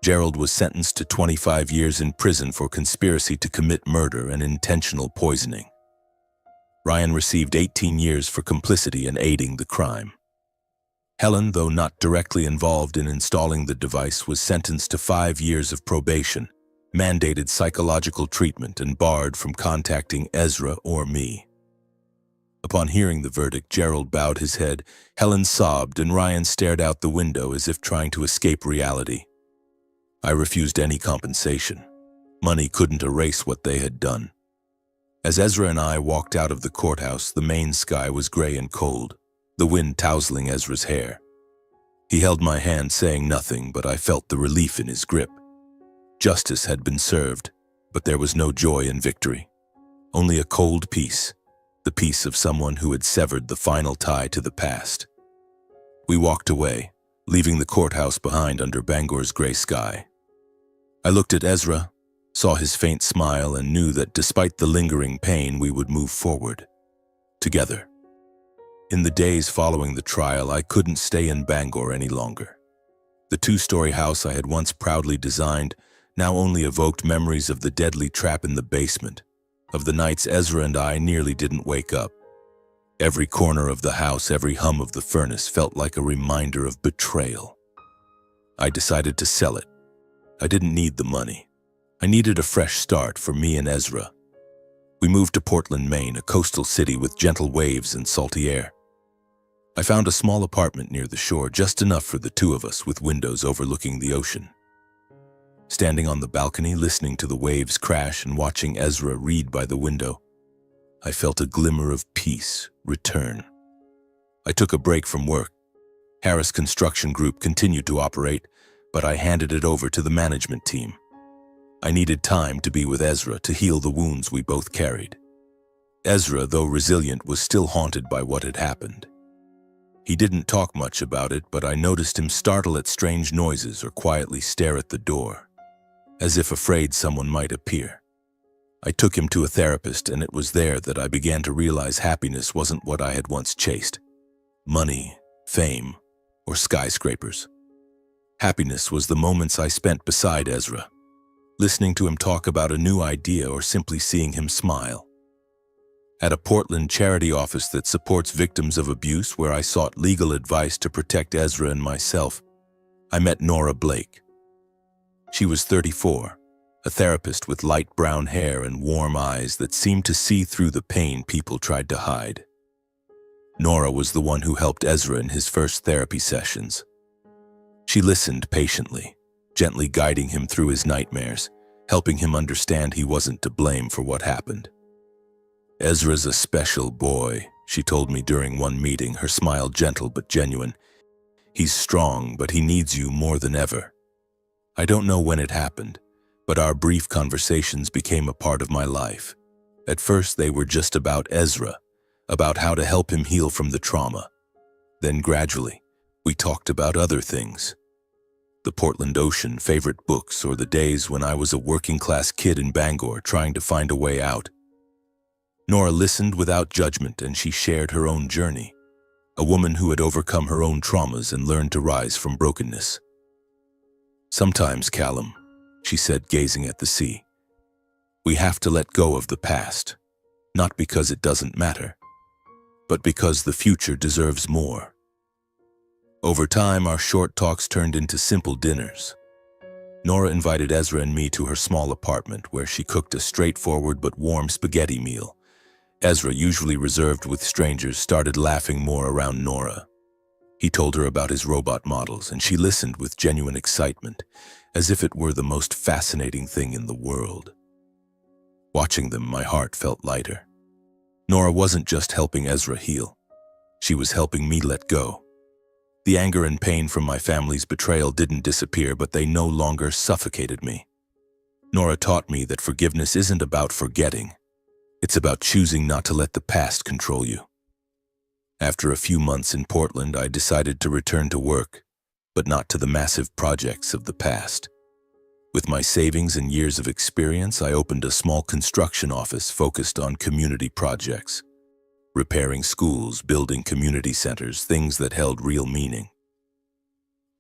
Gerald was sentenced to 25 years in prison for conspiracy to commit murder and intentional poisoning. Ryan received 18 years for complicity in aiding the crime. Helen, though not directly involved in installing the device, was sentenced to 5 years of probation, mandated psychological treatment, and barred from contacting Ezra or me. Upon hearing the verdict, Gerald bowed his head, Helen sobbed, and Ryan stared out the window as if trying to escape reality. I refused any compensation. Money couldn't erase what they had done. As Ezra and I walked out of the courthouse, the main sky was gray and cold, the wind tousling Ezra's hair. He held my hand, saying nothing, but I felt the relief in his grip. Justice had been served, but there was no joy in victory. Only a cold peace, the peace of someone who had severed the final tie to the past. We walked away, leaving the courthouse behind under Bangor's gray sky. I looked at Ezra, saw his faint smile, and knew that despite the lingering pain, we would move forward, together. In the days following the trial, I couldn't stay in Bangor any longer. The 2-story house I had once proudly designed now only evoked memories of the deadly trap in the basement, of the nights Ezra and I nearly didn't wake up. Every corner of the house, every hum of the furnace felt like a reminder of betrayal. I decided to sell it. I didn't need the money. I needed a fresh start for me and Ezra. We moved to Portland, Maine, a coastal city with gentle waves and salty air. I found a small apartment near the shore, just enough for the two of us, with windows overlooking the ocean. Standing on the balcony, listening to the waves crash and watching Ezra read by the window, I felt a glimmer of peace return. I took a break from work. Harris Construction Group continued to operate, but I handed it over to the management team. I needed time to be with Ezra to heal the wounds we both carried. Ezra, though resilient, was still haunted by what had happened. He didn't talk much about it, but I noticed him startle at strange noises or quietly stare at the door, as if afraid someone might appear. I took him to a therapist, and it was there that I began to realize happiness wasn't what I had once chased. Money, fame, or skyscrapers. Happiness was the moments I spent beside Ezra, listening to him talk about a new idea or simply seeing him smile. At a Portland charity office that supports victims of abuse, where I sought legal advice to protect Ezra and myself, I met Nora Blake. She was 34, a therapist with light brown hair and warm eyes that seemed to see through the pain people tried to hide. Nora was the one who helped Ezra in his first therapy sessions. She listened patiently, gently guiding him through his nightmares, helping him understand he wasn't to blame for what happened. "Ezra's a special boy," she told me during one meeting, her smile gentle but genuine. "He's strong, but he needs you more than ever." I don't know when it happened, but our brief conversations became a part of my life. At first, they were just about Ezra, about how to help him heal from the trauma. Then gradually, we talked about other things. The Portland Ocean, favorite books, or the days when I was a working-class kid in Bangor trying to find a way out. Nora listened without judgment, and she shared her own journey, a woman who had overcome her own traumas and learned to rise from brokenness. "Sometimes, Callum," she said, gazing at the sea, "we have to let go of the past, not because it doesn't matter, but because the future deserves more." Over time, our short talks turned into simple dinners. Nora invited Ezra and me to her small apartment, where she cooked a straightforward but warm spaghetti meal. Ezra, usually reserved with strangers, started laughing more around Nora. He told her about his robot models, and she listened with genuine excitement, as if it were the most fascinating thing in the world. Watching them, my heart felt lighter. Nora wasn't just helping Ezra heal. She was helping me let go. The anger and pain from my family's betrayal didn't disappear, but they no longer suffocated me. Nora taught me that forgiveness isn't about forgetting. It's about choosing not to let the past control you. After a few months in Portland, I decided to return to work, but not to the massive projects of the past. With my savings and years of experience, I opened a small construction office focused on community projects, repairing schools, building community centers, things that held real meaning.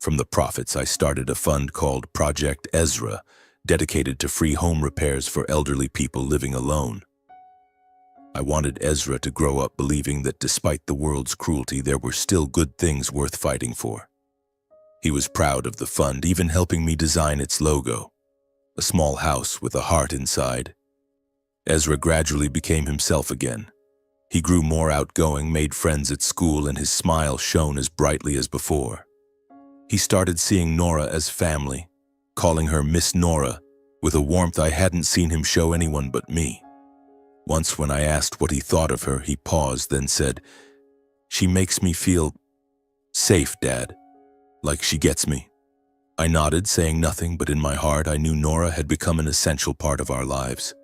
From the profits, I started a fund called Project Ezra, dedicated to free home repairs for elderly people living alone. I wanted Ezra to grow up believing that despite the world's cruelty, there were still good things worth fighting for. He was proud of the fund, even helping me design its logo, a small house with a heart inside. Ezra gradually became himself again. He grew more outgoing, made friends at school, and his smile shone as brightly as before. He started seeing Nora as family, calling her Miss Nora, with a warmth I hadn't seen him show anyone but me. Once when I asked what he thought of her, he paused, then said, "She makes me feel safe, Dad, like she gets me." I nodded, saying nothing, but in my heart I knew Nora had become an essential part of our lives.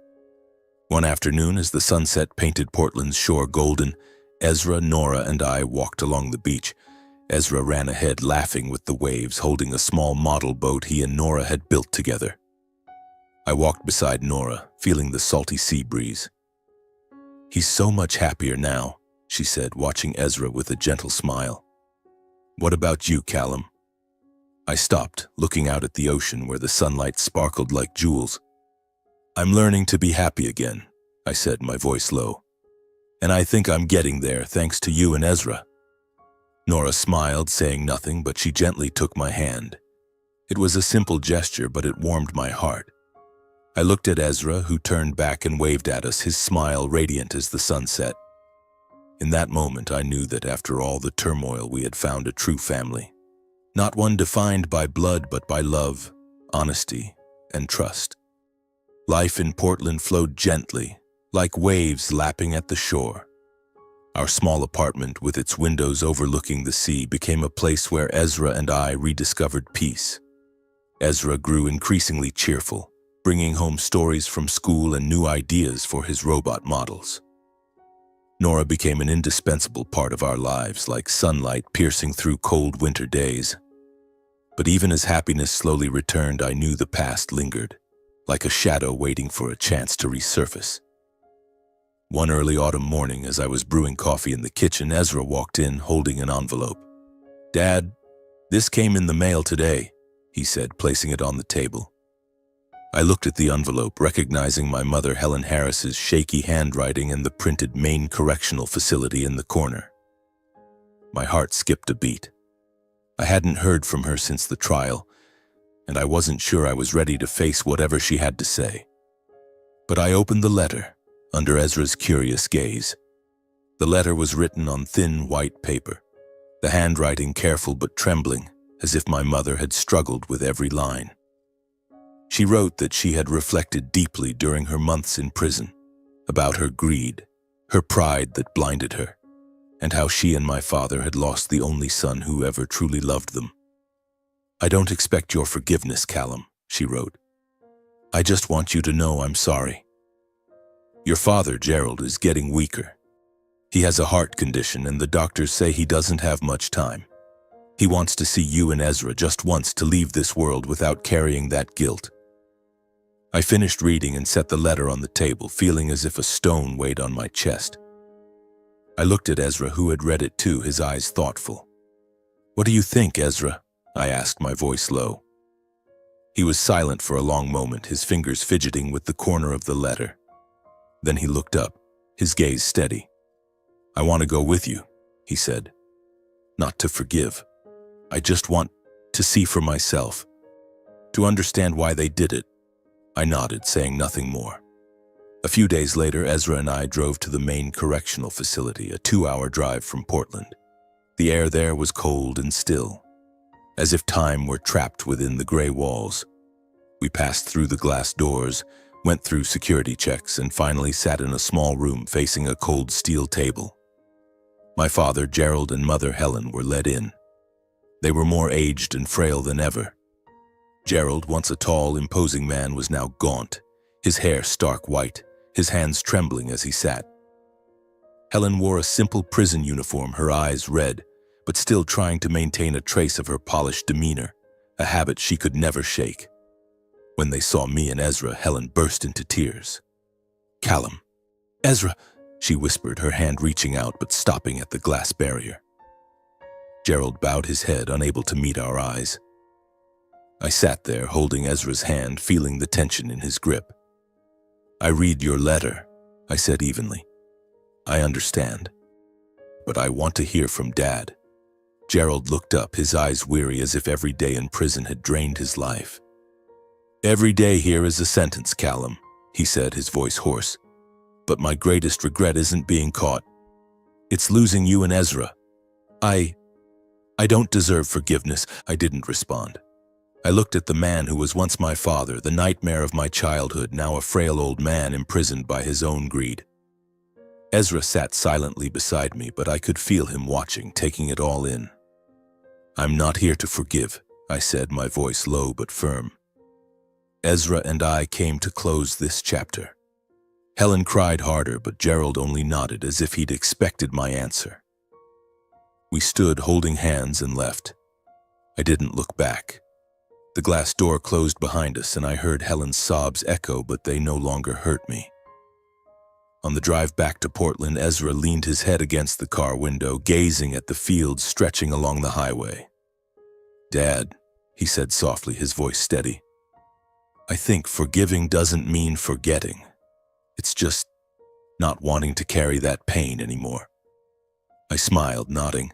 One afternoon, as the sunset painted Portland's shore golden, Ezra, Nora, and I walked along the beach. Ezra ran ahead, laughing with the waves, holding a small model boat he and Nora had built together. I walked beside Nora, feeling the salty sea breeze. "He's so much happier now," she said, watching Ezra with a gentle smile. "What about you, Callum?" I stopped, looking out at the ocean where the sunlight sparkled like jewels. "I'm learning to be happy again," I said, my voice low. "And I think I'm getting there thanks to you and Ezra." Nora smiled, saying nothing, but she gently took my hand. It was a simple gesture, but it warmed my heart. I looked at Ezra, who turned back and waved at us, his smile radiant as the sun set. In that moment, I knew that after all the turmoil, we had found a true family. Not one defined by blood, but by love, honesty, and trust. Life in Portland flowed gently, like waves lapping at the shore. Our small apartment, with its windows overlooking the sea, became a place where Ezra and I rediscovered peace. Ezra grew increasingly cheerful, bringing home stories from school and new ideas for his robot models. Nora became an indispensable part of our lives, like sunlight piercing through cold winter days. But even as happiness slowly returned, I knew the past lingered, like a shadow waiting for a chance to resurface. One early autumn morning, as I was brewing coffee in the kitchen, Ezra walked in holding an envelope. "Dad, this came in the mail today," he said, placing it on the table. I looked at the envelope, recognizing my mother Helen Harris's shaky handwriting and the printed Maine Correctional Facility in the corner. My heart skipped a beat. I hadn't heard from her since the trial, and I wasn't sure I was ready to face whatever she had to say. But I opened the letter, under Ezra's curious gaze. The letter was written on thin white paper, the handwriting careful but trembling, as if my mother had struggled with every line. She wrote that she had reflected deeply during her months in prison about her greed, her pride that blinded her, and how she and my father had lost the only son who ever truly loved them. "I don't expect your forgiveness, Callum," she wrote. "I just want you to know I'm sorry. Your father, Gerald, is getting weaker. He has a heart condition and the doctors say he doesn't have much time. He wants to see you and Ezra just once to leave this world without carrying that guilt." I finished reading and set the letter on the table, feeling as if a stone weighed on my chest. I looked at Ezra, who had read it too, his eyes thoughtful. "What do you think, Ezra?" I asked, my voice low. He was silent for a long moment, his fingers fidgeting with the corner of the letter. Then he looked up, his gaze steady. "I want to go with you," he said. "Not to forgive. I just want to see for myself, to understand why they did it." I nodded, saying nothing more. A few days later, Ezra and I drove to the Maine Correctional Facility, a 2-hour drive from Portland. The air there was cold and still, as if time were trapped within the gray walls. We passed through the glass doors, went through security checks, and finally sat in a small room facing a cold steel table. My father, Gerald, and mother, Helen, were led in. They were more aged and frail than ever. Gerald, once a tall, imposing man, was now gaunt, his hair stark white, his hands trembling as he sat. Helen wore a simple prison uniform, her eyes red, but still trying to maintain a trace of her polished demeanor, a habit she could never shake. When they saw me and Ezra, Helen burst into tears. "Callum, Ezra," she whispered, her hand reaching out but stopping at the glass barrier. Gerald bowed his head, unable to meet our eyes. I sat there, holding Ezra's hand, feeling the tension in his grip. "I read your letter," I said evenly. "I understand. But I want to hear from Dad." Gerald looked up, his eyes weary, as if every day in prison had drained his life. "Every day here is a sentence, Callum," he said, his voice hoarse. "But my greatest regret isn't being caught. It's losing you and Ezra. I don't deserve forgiveness." I didn't respond. I looked at the man who was once my father, the nightmare of my childhood, now a frail old man imprisoned by his own greed. Ezra sat silently beside me, but I could feel him watching, taking it all in. "I'm not here to forgive," I said, my voice low but firm. Ezra and I came to close this chapter. Helen cried harder, but Gerald only nodded as if he'd expected my answer. We stood holding hands and left. I didn't look back. The glass door closed behind us, and I heard Helen's sobs echo, but they no longer hurt me. On the drive back to Portland, Ezra leaned his head against the car window, gazing at the fields stretching along the highway. "Dad," he said softly, his voice steady, "I think forgiving doesn't mean forgetting. It's just not wanting to carry that pain anymore." I smiled, nodding.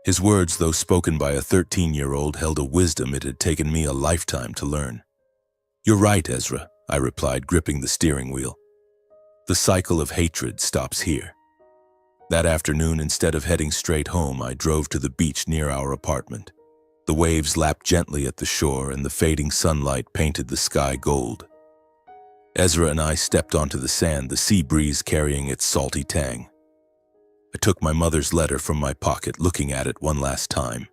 His words, though spoken by a 13-year-old, held a wisdom it had taken me a lifetime to learn. "You're right, Ezra," I replied, gripping the steering wheel. "The cycle of hatred stops here." That afternoon, instead of heading straight home, I drove to the beach near our apartment. The waves lapped gently at the shore, and the fading sunlight painted the sky gold. Ezra and I stepped onto the sand, the sea breeze carrying its salty tang. I took my mother's letter from my pocket, looking at it one last time.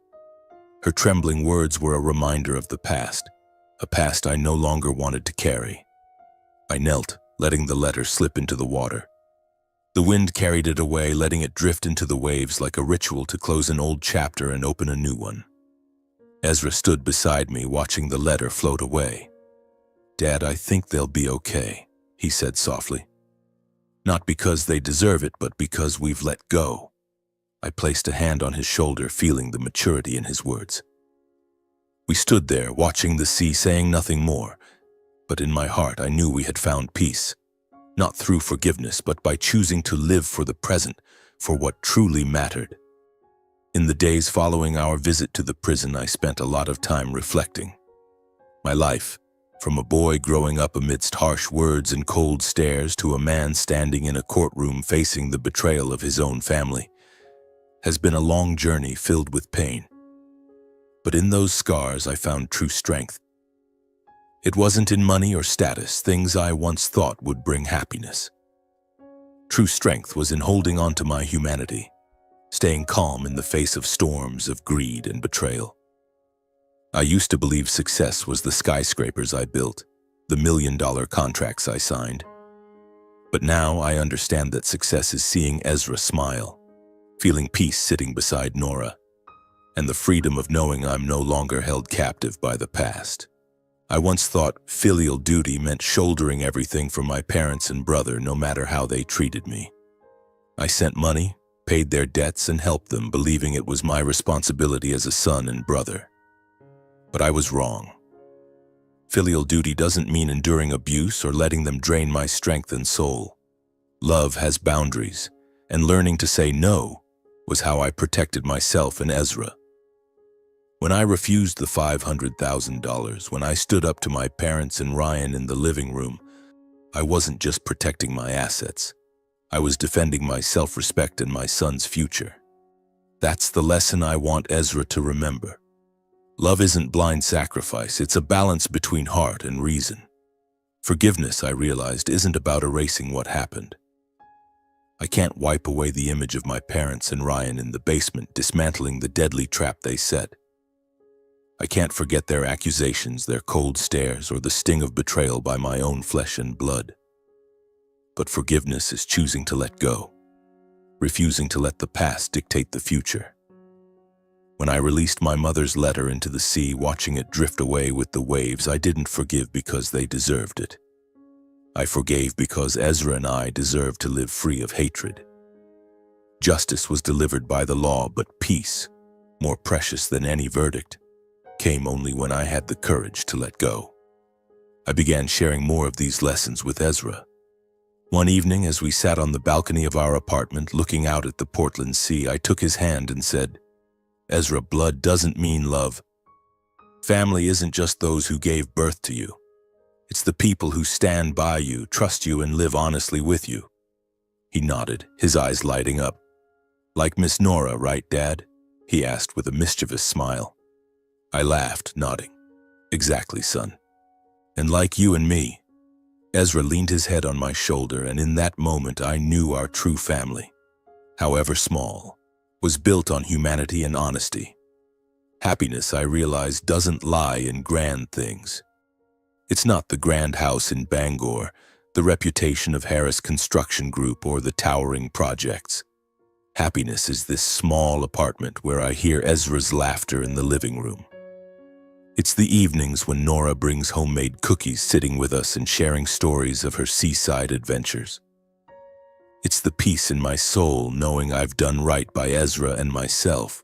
Her trembling words were a reminder of the past, a past I no longer wanted to carry. I knelt, letting the letter slip into the water. The wind carried it away, letting it drift into the waves like a ritual to close an old chapter and open a new one. Ezra stood beside me, watching the letter float away. "Dad, I think they'll be okay," he said softly. "Not because they deserve it, but because we've let go." I placed a hand on his shoulder, feeling the maturity in his words. We stood there, watching the sea, saying nothing more. But in my heart, I knew we had found peace. Not through forgiveness, but by choosing to live for the present, for what truly mattered. In the days following our visit to the prison, I spent a lot of time reflecting. My life, from a boy growing up amidst harsh words and cold stares to a man standing in a courtroom facing the betrayal of his own family, has been a long journey filled with pain. But in those scars, I found true strength. It wasn't in money or status, things I once thought would bring happiness. True strength was in holding on to my humanity, staying calm in the face of storms of greed and betrayal. I used to believe success was the skyscrapers I built, the million-dollar contracts I signed. But now I understand that success is seeing Ezra smile, feeling peace sitting beside Nora, and the freedom of knowing I'm no longer held captive by the past. I once thought filial duty meant shouldering everything for my parents and brother, no matter how they treated me. I sent money, paid their debts, and helped them, believing it was my responsibility as a son and brother. But I was wrong. Filial duty doesn't mean enduring abuse or letting them drain my strength and soul. Love has boundaries, and learning to say no was how I protected myself and Ezra. When I refused the $500,000, when I stood up to my parents and Ryan in the living room, I wasn't just protecting my assets. I was defending my self-respect and my son's future. That's the lesson I want Ezra to remember. Love isn't blind sacrifice, it's a balance between heart and reason. Forgiveness, I realized, isn't about erasing what happened. I can't wipe away the image of my parents and Ryan in the basement, dismantling the deadly trap they set. I can't forget their accusations, their cold stares, or the sting of betrayal by my own flesh and blood. But forgiveness is choosing to let go, refusing to let the past dictate the future. When I released my mother's letter into the sea, watching it drift away with the waves, I didn't forgive because they deserved it. I forgave because Ezra and I deserved to live free of hatred. Justice was delivered by the law, but peace, more precious than any verdict, came only when I had the courage to let go. I began sharing more of these lessons with Ezra. One evening, as we sat on the balcony of our apartment looking out at the Portland Sea, I took his hand and said, "Ezra, blood doesn't mean love. Family isn't just those who gave birth to you. It's the people who stand by you, trust you, and live honestly with you." He nodded, his eyes lighting up. "Like Miss Nora, right, Dad?" he asked with a mischievous smile. I laughed, nodding. "Exactly, son. And like you and me." Ezra leaned his head on my shoulder, and in that moment I knew our true family, however small, was built on humanity and honesty. Happiness, I realized, doesn't lie in grand things. It's not the grand house in Bangor, the reputation of Harris Construction Group, or the towering projects. Happiness is this small apartment where I hear Ezra's laughter in the living room. It's the evenings when Nora brings homemade cookies, sitting with us and sharing stories of her seaside adventures. It's the peace in my soul knowing I've done right by Ezra and myself.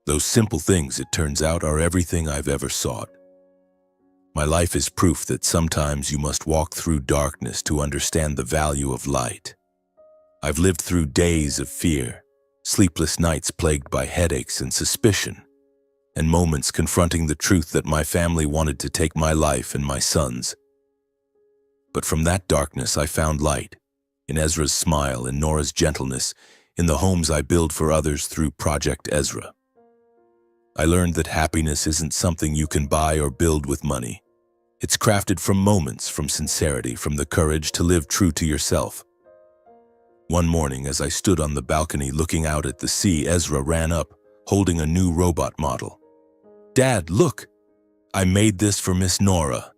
Those simple things, it turns out, are everything I've ever sought. My life is proof that sometimes you must walk through darkness to understand the value of light. I've lived through days of fear, sleepless nights plagued by headaches and suspicion, and moments confronting the truth that my family wanted to take my life and my son's. But from that darkness I found light, in Ezra's smile, in Nora's gentleness, in the homes I build for others through Project Ezra. I learned that happiness isn't something you can buy or build with money. It's crafted from moments, from sincerity, from the courage to live true to yourself. One morning, as I stood on the balcony looking out at the sea, Ezra ran up, holding a new robot model. "Dad, look! I made this for Miss Nora,"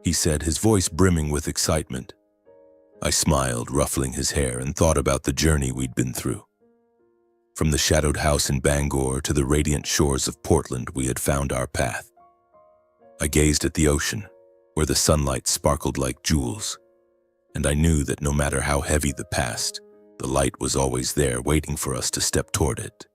he said, his voice brimming with excitement. I smiled, ruffling his hair, and thought about the journey we'd been through. From the shadowed house in Bangor to the radiant shores of Portland, we had found our path. I gazed at the ocean, where the sunlight sparkled like jewels, and I knew that no matter how heavy the past, the light was always there, waiting for us to step toward it.